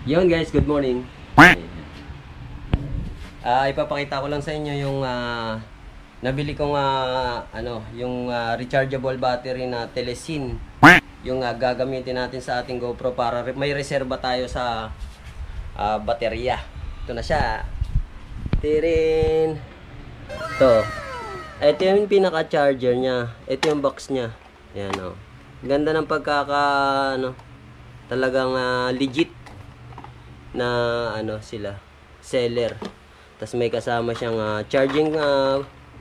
Yun guys, good morning. Ipapakita ko lang sa inyo yung nabili kong yung rechargeable battery na Telesin. Yung gagamitin natin sa ating GoPro para may reserba tayo sa baterya. Ito na siya. Tirin. Ito yung pinaka-charger niya. Ito yung box niya. Yan o. Ganda ng talagang legit na sila seller. Tapos may kasama siyang charging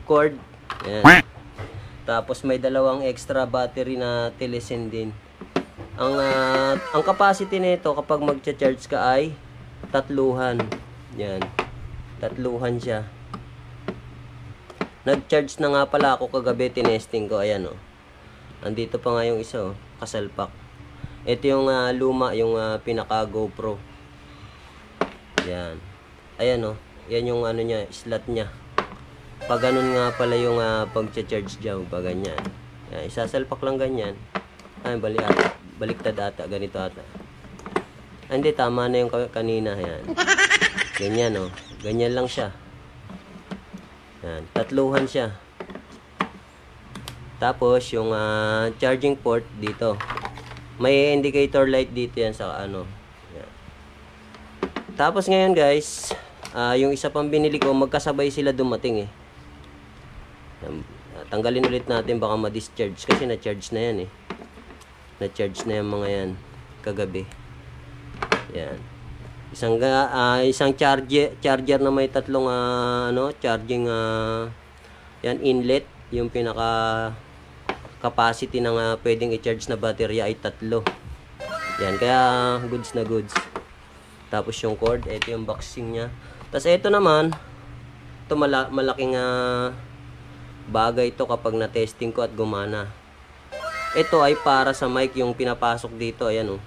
cord. Ayan. Tapos may dalawang extra battery na Telesin din. Ang capacity nito kapag magcha-charge ka ay 3. Yan. 3 siya. Nag-charge na nga pala ako kagabi, tinesting ko. Ayan Andito pa nga yung isa kasalpak. Ito yung luma, yung pinaka GoPro. Yan. Ayan yan yung niya, slot niya. Pag ganun nga pala yung pag-charge dyan, pag ganyan. Yan, isasalpak lang ganyan. Ay, baliktad ata, ganito ata. Hindi, tama na yung kanina. Yan. Ganyan ganyan lang siya. Yan, 3 siya. Tapos yung charging port dito. May indicator light dito yan sa Yan. Tapos ngayon guys, yung isa pang binili ko, magkasabay sila dumating Tanggalin ulit natin, baka ma-discharge kasi na-charge na yan na-charge na yung mga yan kagabi. Yan. Isang charger na may 3 charging yan inlet, yung pinaka capacity ng pwedeng i-charge na baterya ay 3. Yan, kaya goods na goods. Tapos yung cord, ito yung boxing niya. Tapos ito naman, ito malaking bagay ito kapag na-testing ko at gumana. Ito ay para sa mic, yung pinapasok dito, ayan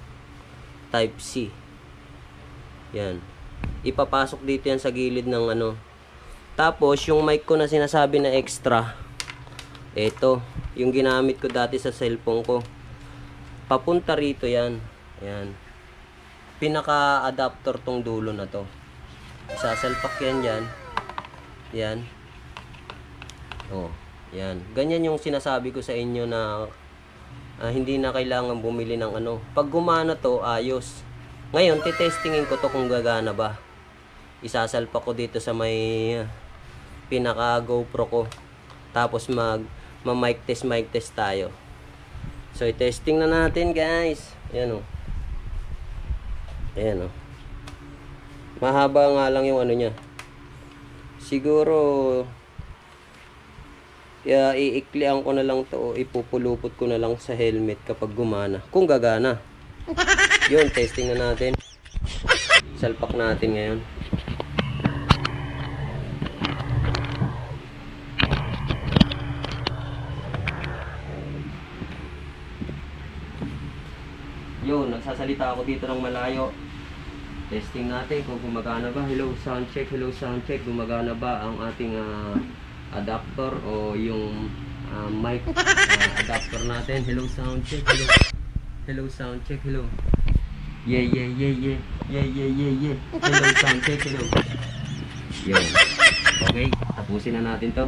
Type C. Yan. Ipapasok dito yan sa gilid ng Tapos yung mic ko na sinasabi na extra, ito, yung ginamit ko dati sa cellphone ko. Papunta rito yan. Ayan. Pinaka-adapter tong dulo na to. Isasalpak yan dyan. Yan. Yan. Ganyan yung sinasabi ko sa inyo na hindi na kailangan bumili ng Pag gumana to, ayos. Ngayon, titestingin ko to kung gagana ba. Isasalpak ko dito sa may pinaka GoPro ko. Tapos mic test tayo. So, i-testing na natin guys. Ayan Ayan Mahaba nga lang yung niya. Siguro iiklian ko na lang to, ipupulupot ko na lang sa helmet kapag gumana. Kung gagana. Yun, testing na natin. Salpak natin ngayon. Yun, nagsasalita ako dito ng malayo. Testing natin kung gumagana ba. Hello, sound check. Hello, sound check. Gumagana ba ang ating adapter o yung mic adapter natin. Hello, sound check. Hello. Hello, sound check. Hello. Yeah. Hello, sound check. Hello. Yun. Okay, tapusin na natin to.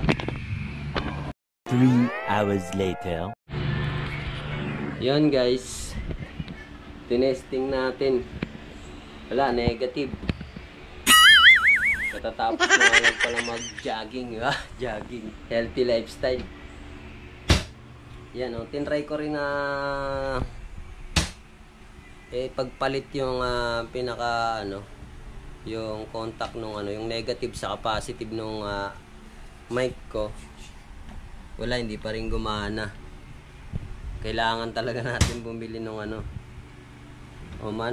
3 hours later. Yun guys. Tinesting natin. Wala, negative. Katatapos na lang pala mag-jogging. Jogging. Healthy lifestyle. Yan tinry ko rin na pagpalit yung pinaka yung contact nung yung negative sa positive nung mic ko. Wala, hindi pa rin gumana. Kailangan talaga natin bumili nung mano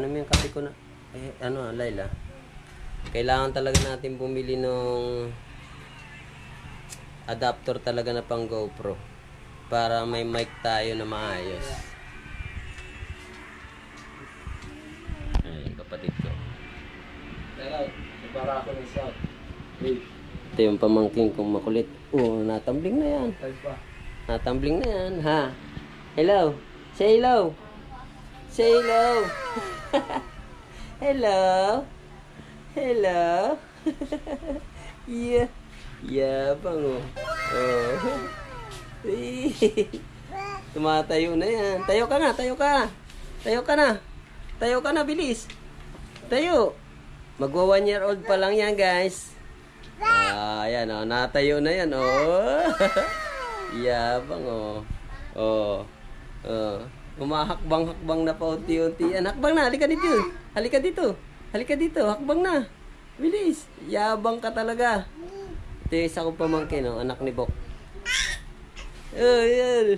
mo yung kape ko na Laila. Kailangan talaga natin bumili nung adapter talaga na pang GoPro para may mic tayo na maayos. Ay, kapatid ko. Para ako ng sound. Ito yung pamangking kong makulit. Natambling na yan. Natambling na yan, ha? Hello. Say hello. Say hello. Hello. Hello. Yeah. Yabang oh. Oh. Tumatayo na yan. Tayo ka na, tayo ka. Tayo ka na. Tayo ka na, bilis. Tayo. Magwa 1 year old pa lang yan, guys. Ayan oh, natayo na yan oh. Yabang oh. Oh. Oh. Humahakbang-hakbang na pa unti-unti yan. Hakbang na, halika dito. Halika dito. Halika dito, hakbang na. Bilis. Yabang ka talaga. Ito yung isa kong pamangkin, oh, anak ni Bok. Oh, yan.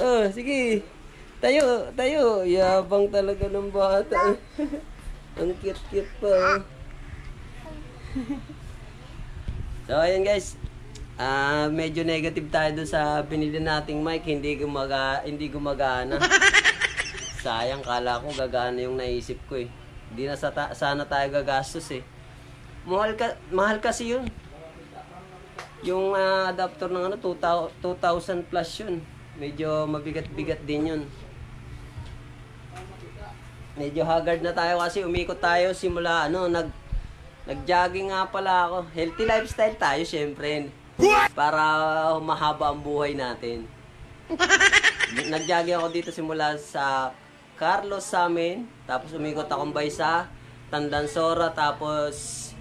Oh, sige. Tayo, tayo. Yabang talaga ng bata. Ang cute-cute pa. Oh. So, ayan guys. Medyo negative tayo doon sa binili nating mic. Hindi gumagana. Sayang, kala ko gagana yung naisip ko eh. Hindi na sana tayo gagastos eh. Mahal kasi yun. Yung adapter ng 2,000 plus yun. Medyo mabigat-bigat din yun. Medyo haggard na tayo kasi umikot tayo simula nag-jogging nga pala ako. Healthy lifestyle tayo syempre. Para mahaba ang buhay natin. Nag-jogging ako dito simula sa Carlos sa amin. Tapos umikot akong bay sa Tandansora. Tapos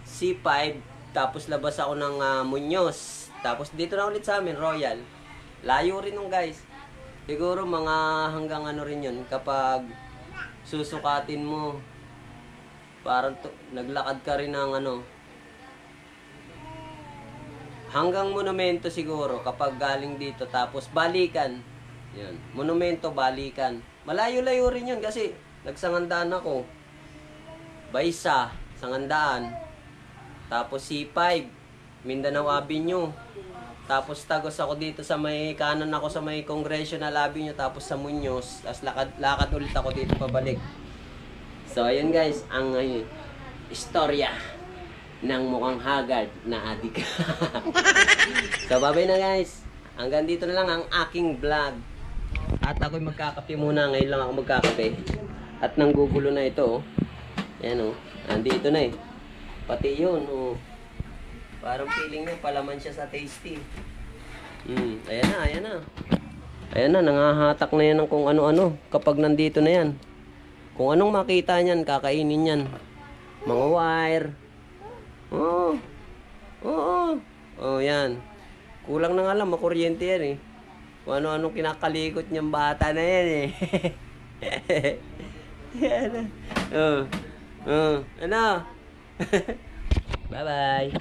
C5. Tapos labas ako ng Muñoz. Tapos dito na ulit sa amin, Royal. Layo rin nung guys. Siguro mga hanggang ano rin yun. Kapag susukatin mo, parang naglakad ka rin ng hanggang Monumento siguro kapag galing dito. Tapos balikan. Yan. Monumento, balikan. Malayo-layo rin yun kasi nagsangandaan ako. Baysa, Sangandaan. Tapos C5, Mindanao Avenue. Tapos tagos ako dito sa may kanan ako sa may Congressional Avenue. Tapos sa Muñoz. Tapos lakad ulit ako dito pabalik. So ayun guys, ang istorya ng mukhang haggard na adik. So bye-bye na guys. Hanggang dito na lang ang aking vlog. At ako'y magkakape muna. Ngayon lang ako magkakape. At nanggugulo na ito. Ayan oh. Andito na eh. Pati yun, oh. Parang feeling niya, palaman siya sa tasty. Ayan na, ayan na. Ayan na, nangahatak na yan ng kung ano-ano. Kapag nandito na yan. Kung anong makita niyan, kakainin yan. Mga wire. Oh. Oo. Oh, yan. Kulang na nga lang, makuryente yan eh. Kung ano-anong kinakalikot niyang bata na yan eh. Yan. Oh. Ano? Bye-bye.